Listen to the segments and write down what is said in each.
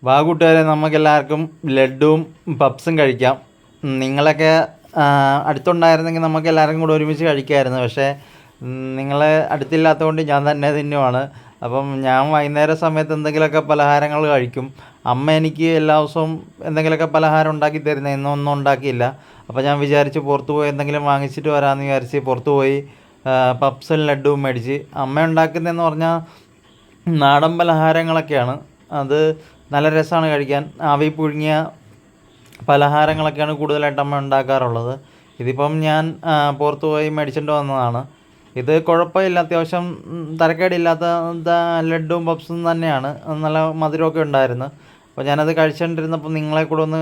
വാ കൂട്ടുകാരെ, നമുക്കെല്ലാവർക്കും ലഡ്ഡുവും പപ്സും കഴിക്കാം. നിങ്ങളൊക്കെ അടുത്തുണ്ടായിരുന്നെങ്കിൽ നമുക്ക് എല്ലാവർക്കും കൂടെ ഒരുമിച്ച് കഴിക്കാമായിരുന്നു. പക്ഷേ നിങ്ങൾ അടുത്തില്ലാത്തതുകൊണ്ട് ഞാൻ തന്നെ തിന്നുവാണ്. അപ്പം ഞാൻ വൈകുന്നേര സമയത്ത് എന്തെങ്കിലുമൊക്കെ പലഹാരങ്ങൾ കഴിക്കും. അമ്മ എനിക്ക് എല്ലാ ദിവസവും എന്തെങ്കിലുമൊക്കെ പലഹാരം ഉണ്ടാക്കി തരുന്നത്, ഇന്നൊന്നും ഉണ്ടാക്കിയില്ല. അപ്പോൾ ഞാൻ വിചാരിച്ച് പുറത്ത് പോയി എന്തെങ്കിലും വാങ്ങിച്ചിട്ട് വരാമെന്ന് വിചാരിച്ച് പുറത്ത് പോയി പപ്സും ലഡ്ഡുവും മേടിച്ച്. അമ്മ ഉണ്ടാക്കുന്നതെന്ന് പറഞ്ഞാൽ നാടൻ പലഹാരങ്ങളൊക്കെയാണ്. അത് നല്ല രസമാണ് കഴിക്കാൻ. ആവി പുഴുങ്ങിയ പലഹാരങ്ങളൊക്കെയാണ് കൂടുതലായിട്ട് അമ്മ ഉണ്ടാക്കാറുള്ളത്. ഇതിപ്പം ഞാൻ പുറത്ത് പോയി മേടിച്ചിട്ട് വന്നതാണ്. ഇത് കുഴപ്പമില്ല, അത്യാവശ്യം തരക്കേടില്ലാത്ത ലഡ്ഡുവും പപ്സും തന്നെയാണ്. നല്ല മധുരമൊക്കെ ഉണ്ടായിരുന്നു. അപ്പോൾ ഞാനത് കഴിച്ചുകൊണ്ടിരുന്നപ്പോൾ നിങ്ങളെ കൂടെ ഒന്ന്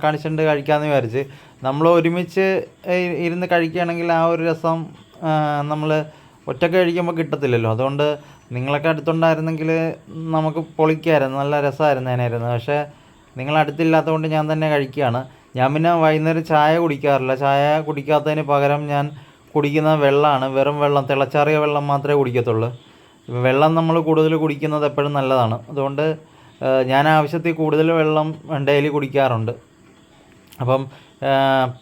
കാണിച്ചുകൊണ്ട് കഴിക്കാമെന്ന് വിചാരിച്ച്. നമ്മൾ ഒരുമിച്ച് ഇരുന്ന് കഴിക്കുകയാണെങ്കിൽ ആ ഒരു രസം നമ്മൾ ഒറ്റയ്ക്ക് കഴിക്കുമ്പോൾ കിട്ടത്തില്ലല്ലോ. അതുകൊണ്ട് നിങ്ങളൊക്കെ അടുത്തുണ്ടായിരുന്നെങ്കിൽ നമുക്ക് പൊളിക്കായിരുന്നു, നല്ല രസമായിരുന്നേനായിരുന്നു. പക്ഷേ നിങ്ങൾ അടുത്തില്ലാത്തതുകൊണ്ട് ഞാൻ തന്നെ കഴിക്കുകയാണ്. ഞാൻ പിന്നെ വൈകുന്നേരം ചായ കുടിക്കാറില്ല. ചായ കുടിക്കാത്തതിന് പകരം ഞാൻ കുടിക്കുന്ന വെള്ളമാണ്. വെറും വെള്ളം, തിളച്ചാറിയ വെള്ളം മാത്രമേ കുടിക്കത്തുള്ളൂ. വെള്ളം നമ്മൾ കൂടുതൽ കുടിക്കുന്നത് എപ്പോഴും നല്ലതാണ്. അതുകൊണ്ട് ഞാൻ ആവശ്യത്തിൽ കൂടുതൽ വെള്ളം ഡെയിലി കുടിക്കാറുണ്ട്. അപ്പം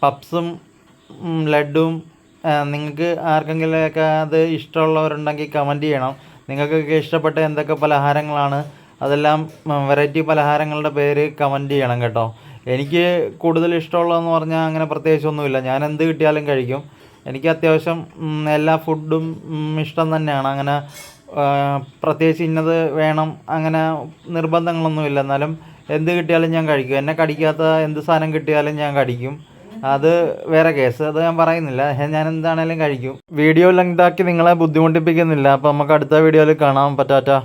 പപ്സും ലഡ്ഡുവും നിങ്ങൾക്ക് ആർക്കെങ്കിലുമൊക്കെ അത് ഇഷ്ടമുള്ളവരുണ്ടെങ്കിൽ കമൻറ്റ് ചെയ്യണം. നിങ്ങൾക്കൊക്കെ ഇഷ്ടപ്പെട്ട എന്തൊക്കെ പലഹാരങ്ങളാണ്, അതെല്ലാം വെറൈറ്റി പലഹാരങ്ങളുടെ പേര് കമൻറ്റ് ചെയ്യണം കേട്ടോ. എനിക്ക് കൂടുതൽ ഇഷ്ടമുള്ളതെന്ന് പറഞ്ഞാൽ അങ്ങനെ പ്രത്യേകിച്ചൊന്നുമില്ല. ഞാൻ എന്ത് കിട്ടിയാലും കഴിക്കും. എനിക്ക് അത്യാവശ്യം എല്ലാ ഫുഡും ഇഷ്ടം തന്നെയാണ്. അങ്ങനെ പ്രത്യേകിച്ച് ഇന്നത് വേണം അങ്ങനെ നിർബന്ധങ്ങളൊന്നുമില്ല. എന്നാലും എന്ത് കിട്ടിയാലും ഞാൻ കഴിക്കും. എന്നെ കടിക്കാത്ത എന്ത് സാധനം കിട്ടിയാലും ഞാൻ കടിക്കും. അത് വേറെ കേസ്, അത് ഞാൻ പറയുന്നില്ല. ഞാൻ എന്താണേലും കഴിക്കും. വീഡിയോ ലെങ്താക്കി നിങ്ങളെ ബുദ്ധിമുട്ടിപ്പിക്കുന്നില്ല. അപ്പോൾ നമുക്ക് അടുത്ത വീഡിയോയിൽ കാണാം. പറ്റാറ്റാ.